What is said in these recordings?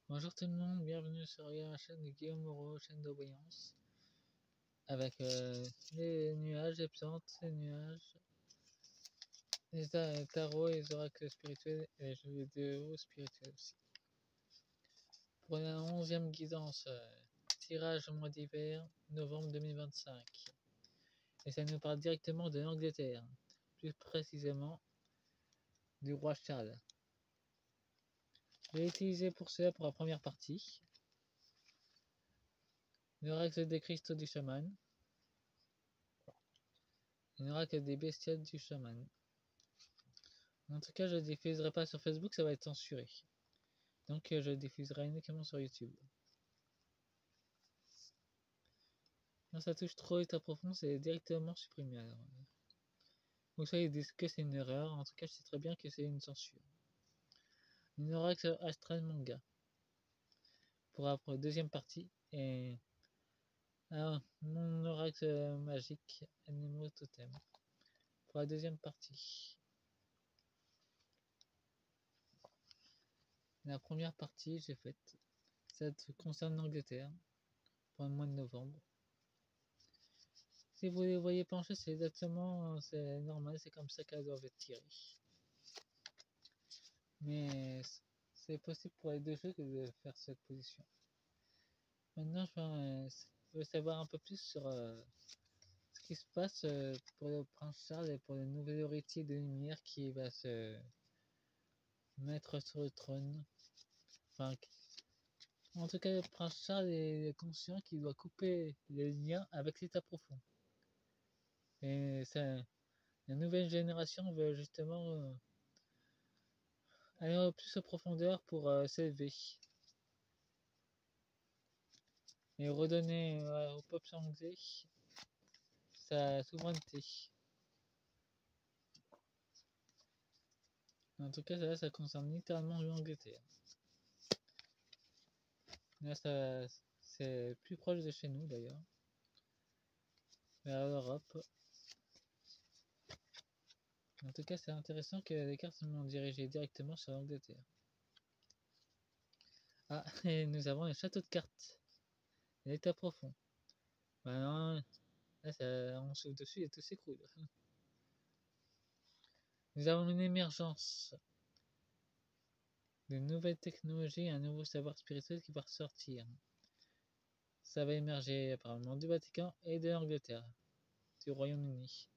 Bonjour tout le monde, bienvenue sur la chaîne de Guillaume Moreau, chaîne d'obéissance, avec les nuages, les plantes, les nuages, les tarots, les oracles spirituels et les jeux vidéo spirituels aussi. Pour la 11e guidance, tirage au mois d'hiver, novembre 2025. Et ça nous parle directement de l'Angleterre, plus précisément du roi Charles. Je vais utiliser pour cela pour la première partie l'oracle des cristaux du chaman, l'oracle des bestioles du chaman. En tout cas, je ne diffuserai pas sur Facebook, ça va être censuré. Donc, je diffuserai uniquement sur YouTube. Quand ça touche trop état profond, c'est directement supprimé. Alors, ou soit ils disent que c'est une erreur, en tout cas, je sais très bien que c'est une censure. Une oracle astral manga. Pour la deuxième partie. Et alors, mon oracle magique animaux totem. Pour la deuxième partie. La première partie, j'ai faite. Ça concerne l'Angleterre. Pour le mois de novembre. Si vous les voyez pencher, c'est exactement, c'est normal, c'est comme ça qu'elles doivent être tirées. Mais c'est possible pour les deux jeux que de faire cette position. Maintenant, je veux savoir un peu plus sur ce qui se passe pour le prince Charles et pour le nouvel héritier de lumière qui va se mettre sur le trône. Enfin, en tout cas, le prince Charles est conscient qu'il doit couper les liens avec l'état profond. Et la nouvelle génération veut justement aller plus en profondeur pour s'élever et redonner au peuple anglais sa souveraineté. En tout cas, ça concerne littéralement l'Angleterre. Là, c'est plus proche de chez nous d'ailleurs, vers l'Europe. En tout cas, c'est intéressant que les cartes m'ont dirigé directement sur l'Angleterre. Ah, et nous avons les châteaux de cartes, l'état profond. Maintenant, là, on souffle dessus et tout s'écroule. Nous avons une émergence de nouvelles technologies, un nouveau savoir spirituel qui va ressortir. Ça va émerger apparemment du Vatican et de l'Angleterre, du Royaume-Uni.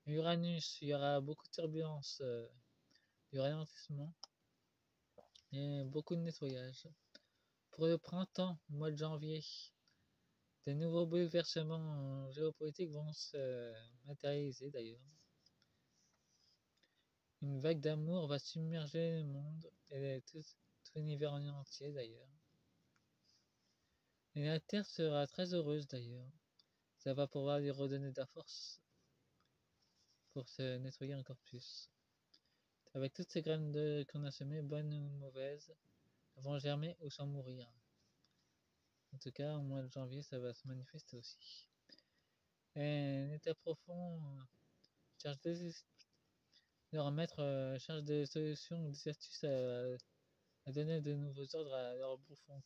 Uranus, il y aura beaucoup de turbulences, du ralentissement et beaucoup de nettoyage. Pour le printemps, mois de janvier, de nouveaux bouleversements géopolitiques vont se matérialiser d'ailleurs. Une vague d'amour va submerger le monde et tout l'univers en entier d'ailleurs. Et la Terre sera très heureuse d'ailleurs. Ça va pouvoir lui redonner de la force pour se nettoyer encore plus. Avec toutes ces graines qu'on a semées, bonnes ou mauvaises, vont germer ou s'en mourir. En tout cas, au mois de janvier, ça va se manifester aussi. Et un état profond cherche leur maître cherche des solutions ou des astuces à donner de nouveaux ordres à leurs bouffons.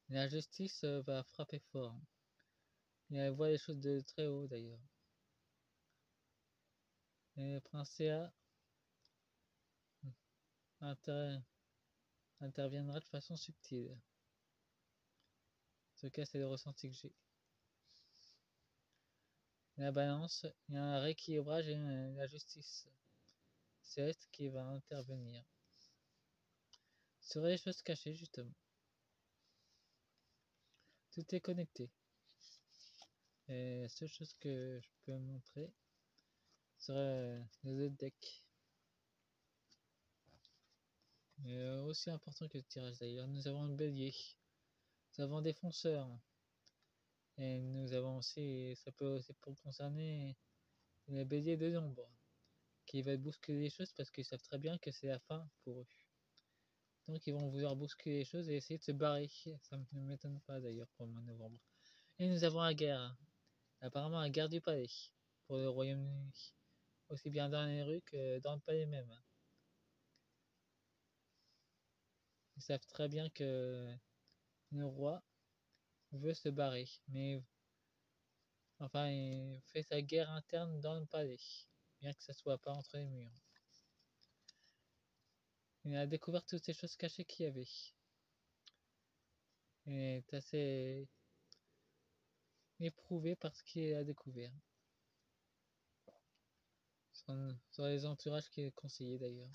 La justice va frapper fort. Et elle voit les choses de très haut d'ailleurs. Et le Princea interviendra de façon subtile. En tout cas, c'est le ressenti que j'ai. La balance, il y a un rééquilibrage et la justice céleste qui va intervenir. Sur les choses cachées, justement. Tout est connecté. Et la seule chose que je peux montrer serait les autres decks. Aussi important que le tirage d'ailleurs, nous avons le bélier. Nous avons des fonceurs. Et nous avons aussi, ça peut aussi concerner les béliers de l'ombre, qui veulent bousculer les choses parce qu'ils savent très bien que c'est la fin pour eux. Donc ils vont vouloir bousculer les choses et essayer de se barrer. Ça ne m'étonne pas d'ailleurs pour le mois de novembre. Et nous avons la guerre. Apparemment la guerre du palais pour le Royaume-Uni. Aussi bien dans les rues que dans le palais même. Ils savent très bien que le roi veut se barrer, mais enfin, il fait sa guerre interne dans le palais, bien que ça soit pas entre les murs. Il a découvert toutes ces choses cachées qu'il y avait. Il est assez éprouvé par ce qu'il a découvert. Sur les entourages qu'il est conseillé d'ailleurs.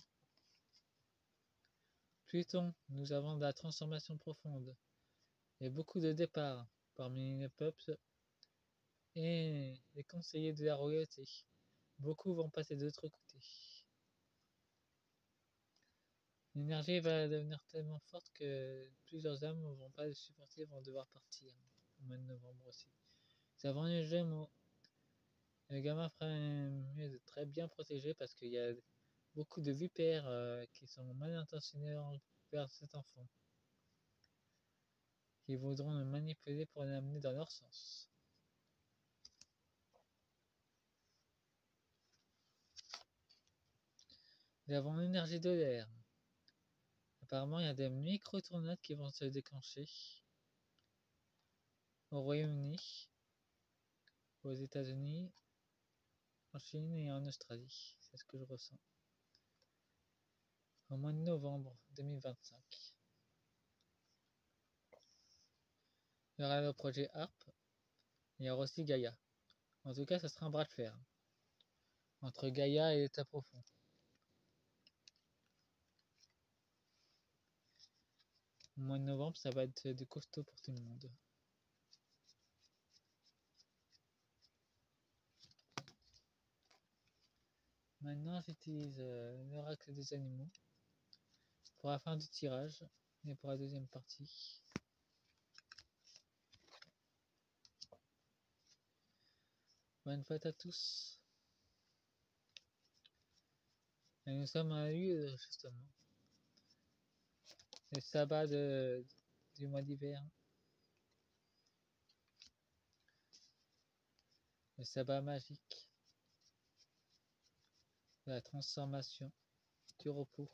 Pluton, nous avons de la transformation profonde. Il y a beaucoup de départs parmi les peuples et les conseillers de la royauté. Beaucoup vont passer de l'autre côté. L'énergie va devenir tellement forte que plusieurs âmes ne vont pas le supporter, vont devoir partir au mois de novembre aussi. Nous avons les Gémeaux. Le gamin ferait mieux de très bien protéger parce qu'il y a beaucoup de vipères qui sont mal intentionnés envers cet enfant, qui voudront le manipuler pour l'amener dans leur sens. Nous avons l'énergie de l'air. Apparemment, il y a des micro-tornades qui vont se déclencher au Royaume-Uni, aux États-Unis, en Chine et en Australie. C'est ce que je ressens. Au mois de novembre 2025. Il y aura le projet HARP. Il y aura aussi Gaïa. En tout cas, ça sera un bras de fer entre Gaïa et l'État profond. Au mois de novembre, ça va être du costaud pour tout le monde. Maintenant, j'utilise l'oracle des animaux pour la fin du tirage et pour la deuxième partie. Bonne fête à tous. Et nous sommes à Lille, justement. Le sabbat du mois d'hiver. Le sabbat magique. De la transformation. Du repos.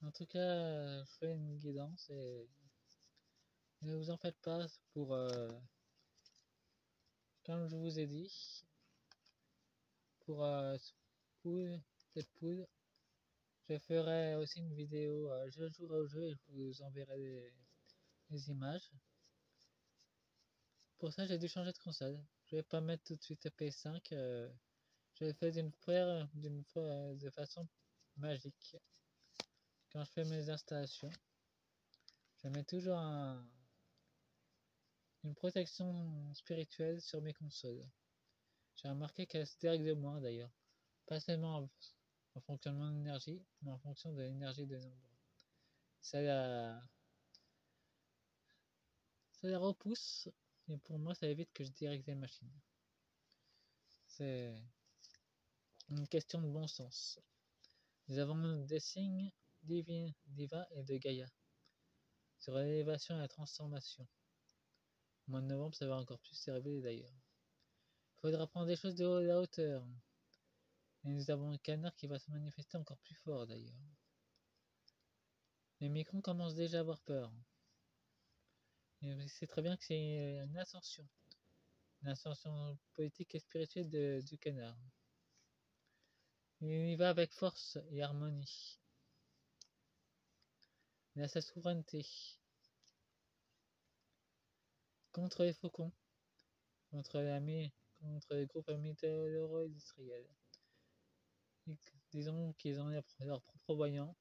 En tout cas, je fais une guidance et ne vous en faites pas pour, comme je vous ai dit, pour cette poule, je ferai aussi une vidéo, je jouerai au jeu et je vous enverrai les images. Pour ça, j'ai dû changer de console. Je vais pas mettre tout de suite la PS5, je l'ai fait de façon magique. Quand je fais mes installations, je mets toujours une protection spirituelle sur mes consoles. J'ai remarqué qu'elle se dérègle moins d'ailleurs, pas seulement en fonction de mon énergie, mais en fonction de l'énergie de nombre. Ça la repousse, et pour moi ça évite que je dérègle les machines. C'est une question de bon sens. Nous avons des signes d'Iva et de Gaïa sur l'élévation et la transformation. Au mois de novembre, ça va encore plus se révéler d'ailleurs. Il faudra prendre des choses de la hauteur. Et nous avons un canard qui va se manifester encore plus fort d'ailleurs. Les microns commencent déjà à avoir peur. C'est très bien que c'est une ascension politique et spirituelle du canard. Il y va avec force et harmonie. Il a sa souveraineté contre les faucons, contre les groupes militaires industriels. Disons qu'ils ont leur propre voyant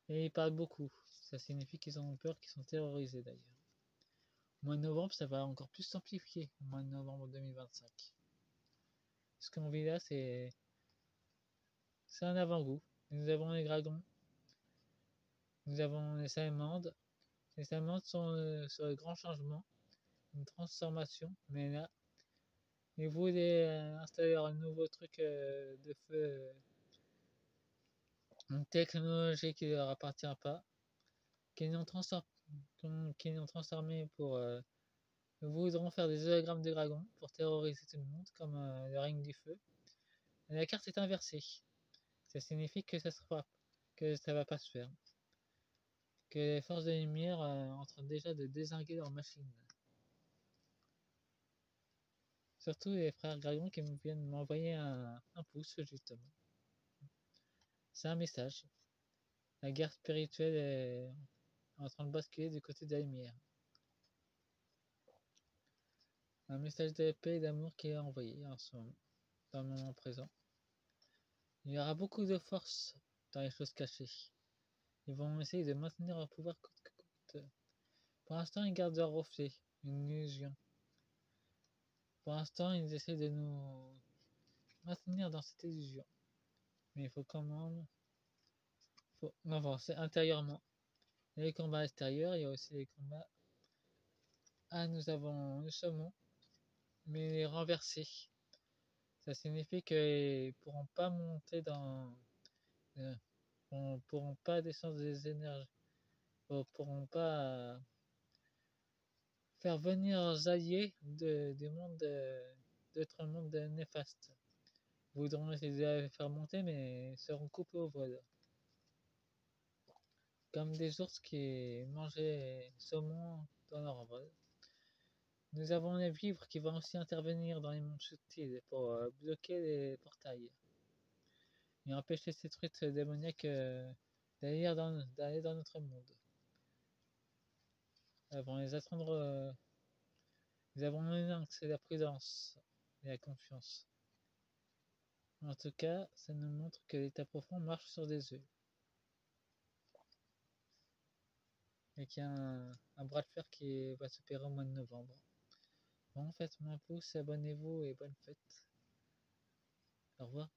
et ils parlent beaucoup. Ça signifie qu'ils ont peur, qu'ils sont terrorisés d'ailleurs. Au mois de novembre, ça va encore plus s'amplifier au mois de novembre 2025. Ce qu'on vit là, c'est un avant-goût. Nous avons les dragons, nous avons les salamandres. Les salamandres sont sur le grand changement, une transformation, mais là, ils voulaient installer un nouveau truc de feu, une technologie qui ne leur appartient pas, qu'ils ont transformé pour voudront faire des hologrammes de dragons pour terroriser tout le monde, comme le règne du feu. La carte est inversée. Ça signifie que ça va pas se faire. Que les forces de lumière en train déjà de dézinguer leur machine. Surtout les frères Dragon qui viennent m'envoyer un pouce justement. C'est un message. La guerre spirituelle est en train de basculer du côté de la lumière. Un message de paix et d'amour qui est envoyé en ce moment, dans le moment présent. Il y aura beaucoup de force dans les choses cachées. Ils vont essayer de maintenir leur pouvoir coûte que coûte. Pour l'instant, ils gardent leur reflet, une illusion. Pour l'instant, ils essaient de nous maintenir dans cette illusion. Mais il faut quand même avancer intérieurement. Il y a les combats extérieurs, il y a aussi les combats. Ah, nous sommes, mais les renversés. Ça signifie qu'ils pourront pas monter dans. Pourront pas descendre des énergies. Pourront pas faire venir leurs alliés du monde d'autres mondes néfastes. Voudront essayer de les faire monter, mais seront coupés au vol. Comme des ours qui mangeaient saumon dans leur vol. Nous avons les vivres qui vont aussi intervenir dans les mondes subtils pour bloquer les portails et empêcher ces trucs démoniaques d'aller dans notre monde. Avant les attendre, nous avons un c'est la prudence et la confiance. En tout cas, ça nous montre que l'état profond marche sur des œufs. Et qu'il y a un bras de fer qui va s'opérer au mois de novembre. Bon, faites-moi un pouce, abonnez-vous et bonne fête. Au revoir.